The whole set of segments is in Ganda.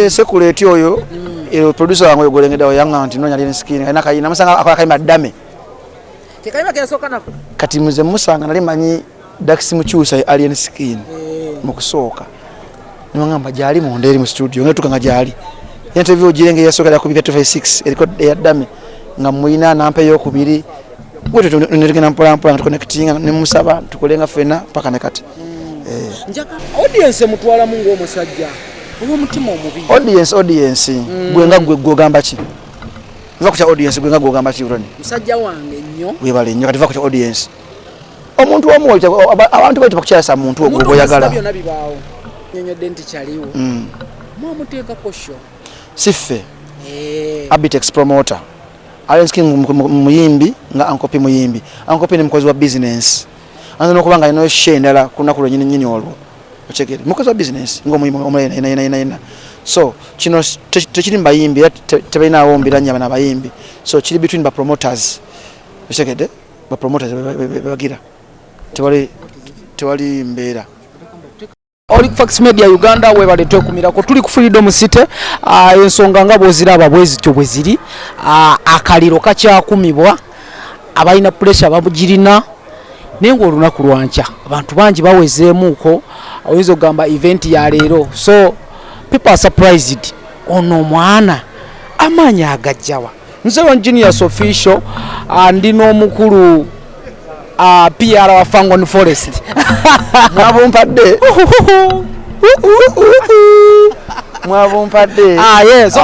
sekuleti oyo producer wange ogolengedde oyanga nti nonya lini skin ina kayina musanga akola kayima dame kayima kesoka nako kati muze musanga nali manyi Dax mukyusa alien skin mukusooka nimangamba jali mu nderi mu studio ngetukanga jali interview jirenge yasoka ya kubika 256 record ya dame nga muina nampe yokubiri wote tunirigena mpola connecting ne musaba tukolenga fena paka nekati njaka audience mutwala mungu omusajja uwo mutima omubi audience gwenga gwogamba ki va ku audience gwenga gwogamba ki uroni musajja wange nnyo webale nnyo kati va ku audience omuntu omu abantu bali tubakukyasa muntu ogwo yagala byonna bibaawo nyonyodde nti kyaliwo mwamuteeka kosho siffe Abtex promoter Alenski muyimbi nga ankopi muyimbi ankopi ni mkozi wa business anzo kubanga ino shendala kuna kulo nyini olwo ochekere mukozi wa business ngo muyimbi omulena so kino tekiri mbayimbi tebina wombira nyama na bayimbi so kiri between ba promoters ochekede ba promoters bagira tewali mbera Olifax Media Uganda we bale tokumirako tuli ku Freedom City ensonga nga boziraba bwezi cyo bweziri akaliro kacyakumibwa abayina pressure babugirina nengo olunaku lwancha abantu bangi bawezeemuko awizo gamba event ya leero so people are surprised ono mwana amanya agajjawa nze wa Genius official ndino omukulu PR wa Fangon Forest mwabumpadde mwabumpadde yes so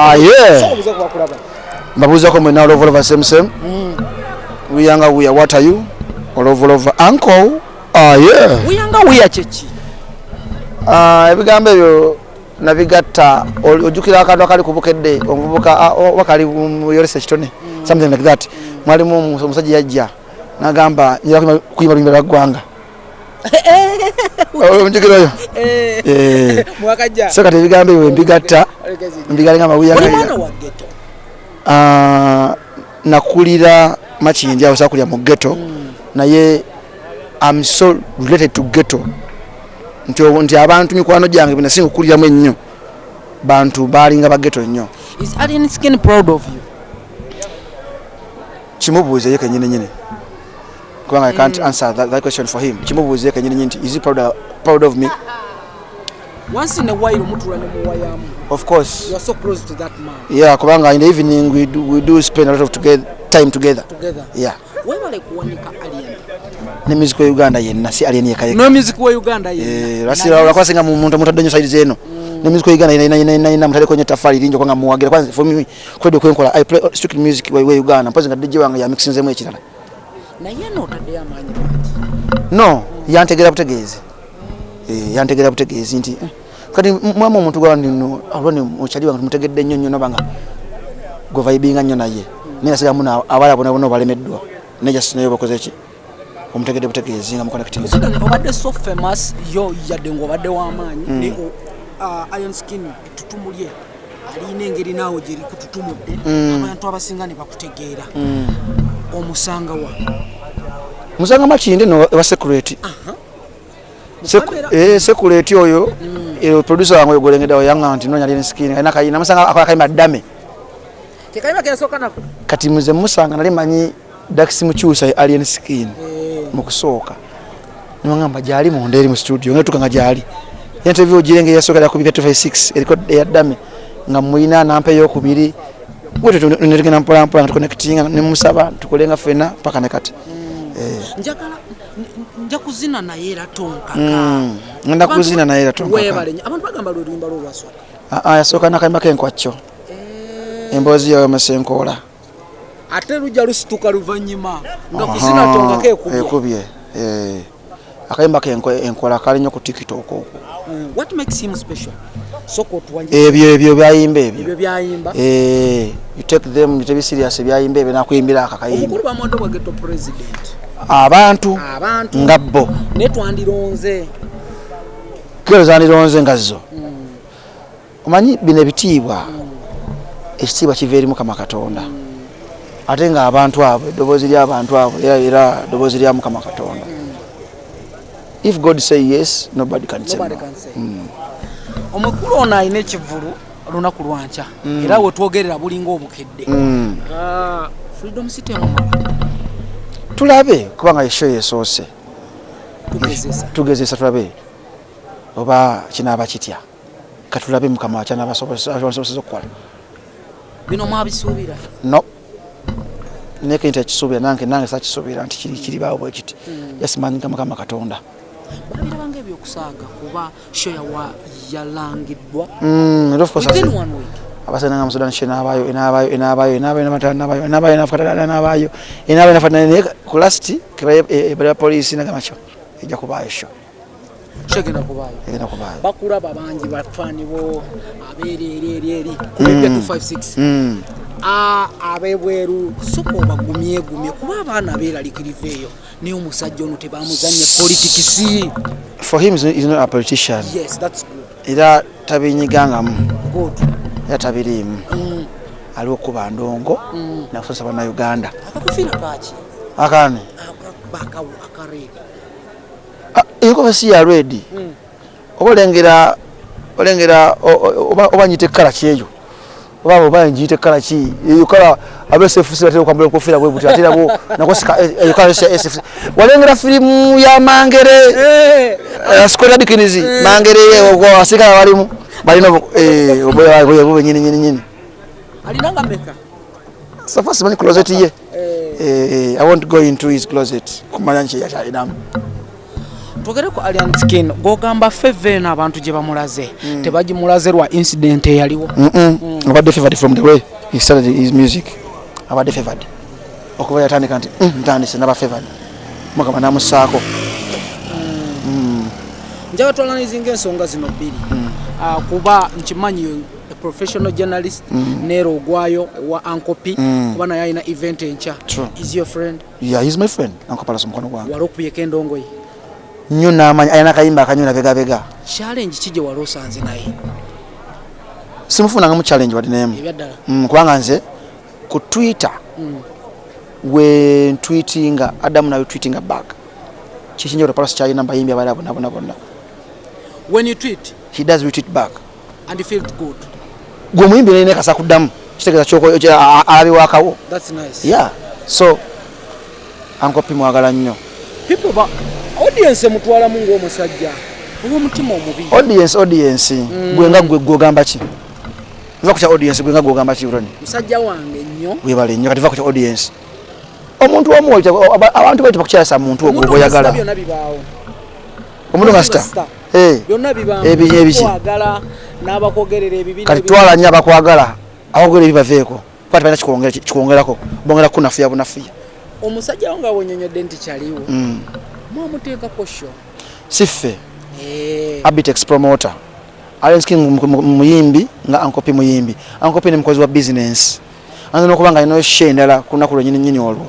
mbabuza ko mwe all over same we are what are you all over uncle we are chechi ebigambo ebyo nabigatta ojukira akantu akali kubukedde omubuka wakali yorese kitone something like that mwalimu omusajja yajja nagamba njira kuyimba lwimba lwaggwanga njukira yo mwakajja so kati ebigambo ebyo mbigatta mbigalenga mawuya nakulira Makindi awo sakulya mu ghetto naye I'm so related to ghetto nti abantu mikwano gyange binasinga okuliramu ennyo bantu balinga ba ghetto nnyo. Is Alien Skin proud of you? Chimubuze yeke nyine kubanga I can't answer that question for him. Chimubuze yeke nyine is he proud of me? Once in a while mutula ne muwayamu. Of course. You are so close to that man. Yeah, kubanga in the evening we do spend a lot of time together. Yeah. Why wale kuwanika Alien? Ne music wa Uganda yenna si Alien yekayeka. No music wa Uganda yenna. Rasi wakwasenga muntu mutadonyo side zeno. Ne music wa Uganda ina mutale kwenye tafari linjo kwanga muwagira kwanza for me kwedo kwenkola I play strictly music wa Uganda mpaze nga DJ wange ya mixing zemu ekirala. Na yeno tade amanyi. No, yantegera butegezi. Yantegera butegezi nti kati mwama omuntu gwa ndino alone okyali wange mutegedde nnyo nabanga go vibinga nnyo naye nina siga muna abala bona balemeddwa neja sinayo bakoze ki omutegedde butegezi nga muconnecting obadde so famous yo yadde ngo obadde w'amaanyi ne Iron Skin tutumulye ali n'engeri naawo gye kututumudde abantu abasinga ne bakutegeera omusanga wa musanga Makindi no wa security security oyo producer wange ogolengedde oyanga nti nonya lini skin ina kayina musanga akola kayima dame kayima kesoka nako kati muze musanga nali manyi Dax mukyusa alien skin mukusooka nimangamba jali mu nderi mu studio ngetukanga jali interview jirenge yasoka ya kubika 256 record ya dame nga muina nampe yokubiri wote tunirigena mpola connecting ne musaba tukolenga fena paka nekati nja kuzina na yera tonka ngenda kuzina na yera tonka webale abantu bagamba lwimba lwasoka yasoka nakayima kenkwacho embozi ya masenkola ate lujja lusituka luvanyima nga kuzina tonka ekubye akayimba kenkola kali nyo ku TikTok okwo. What makes him special? Soko tuwanje ebyo byayimba ebyo byayimba you take them you take serious byayimba ebe nakuyimbira akakayimba omukulu ba mondo wa ghetto president abantu ngabbo ne twandironze kero zandironze ngazo omanyi bine bitibwa ekitibwa kiveri mu kama Katonda ate nga abantu abo dobozi lya abantu abo era dobozi lya mu kama Katonda. If God say yes, nobody can say no. omukulu ono alina ekivulu olunaku lwanca era wetwogerera bulinga obukedde freedom city tulabe kubanga esho yesoose tugezesa tulabe oba kinaaba kitya katulabe mukama kyanaba sobola okukola bino mwabisuubira no neke ntakisuubira nange sakisuubira nti kiri baawo bwe kiti yasimanyika mukama katonda babirabanga ebyokusaaga kuba show yalangiddwa abasana nga Musudan enabayo ku last kebaya polisi nagamacho ejja kubaayo show egenda kubaayo bakulaba bangi bafaanibo abeeri ku 256 abebweru soko bagumye kuba abaana beeralikirivu eyo naye omusajja ono tebamuzanye politics. For him is not a politician. Yes, that's good. Era tabinyigangamu. Good. Era tabirimu. Aliwo kuba ndongo na kusosa bana Uganda. Akakufira kachi. Akane. Akaredi. Yuko basi ya ready. Olengera obanyite kala kyejo. Oba njite kala ki yukala abesefusi batero kwambula kufira bwe buti atira bo nakosika yukala SF walengera filimu ya Mangere Square Dikinizi Mangere ye asika walimu balino oboya nyini alinanga meka safa simani closet ye I won't go into his closet kumanya nche ya idamu togere ko Alliance Skin gogamba Feven abantu je bamulaze tebaji mulaze rwa incident yaliwo abadde favored from the way he started his music abadde favored okuba yatandika nti ntandise naba favored mukama namusaako njaga tolanizinga ensonga zino bbiri kuba nkimanyi a professional journalist Nero Gwayo wa Ankopi kuba naye alina event encha. Is your friend? Yeah, he's my friend. Uncle Pallaso mukono gwange walokuyeka endongo ye nyuna amanyi ayina kayimba akanyuna bega challenge kije walosanze naye simufuna nga mu challenge wadi name ebyaddala kubanga nze ku Twitter we tweetinga Adam na tweetinga back kichinje ro Pallaso chali namba yimbi abala bona when you tweet he does retweet back and he feels good gwe muyimbi ne kasa kudamu kitegeza choko abi wakawo. That's nice. Yeah, so Ankopi mwagala nnyo people ba audience mutwala mungu omusajja uwo mutima omubi audience gwenga gogamba ki va kucha audience gwenga gogamba ki uroni musajja wange nnyo webale nnyo kati va kucha audience omuntu omwoja abantu baita kukyasa muntu ogoyagala byonna bibaawo omuntu ngasta byonna bibaawo ebiki kwagala n'abakogerera ebibi kati twala nnyo abakwagala abakogerera ebibaveeko kwati balina kikwongerako bongera kunafuya bunafuya omusajja wange abonyonyodde nti kyaliwo mwamuteekako sho siffe Abtex promoter Alenskin muyimbi nga Ankopi muyimbi Ankopi ni mukozi wa business anza nokubanga ino shendala kunaku nyini olwo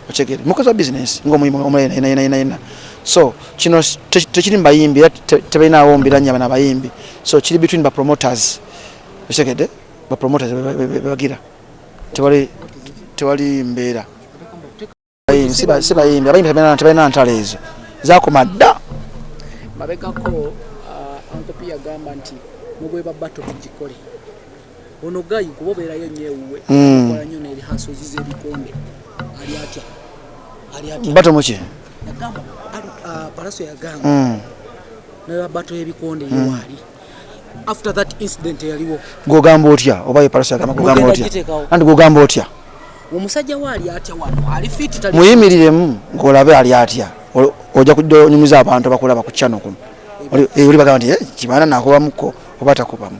ochegere mukozi wa business ngo muyimbi omulena ina so kino tekiri mbayimbi tebena wombira nyaba na bayimbi so kiri between ba promoters ochegede ba promoters bagira tewali mbera siba yimbi abayimbi tebena ntalezo zako madda mabekako Ankopi yagamba nti mugwe babato tujikole ono gayi kubobera yenyewe kola nyo ne haso zize bikonde ali atya bato muki yagamba Pallaso yagamba ne babato yebikonde yewali after that incident yaliwo gogamba otya oba Pallaso yagamba gogamba otya andi gogamba otya omusajja wali atya wano ali fit tali muyimirire ngolabe ali atya oja kujja nyumiza abantu bakulaba ku channel kuno oli bagamba nti kibana nakuba muko obata kubamu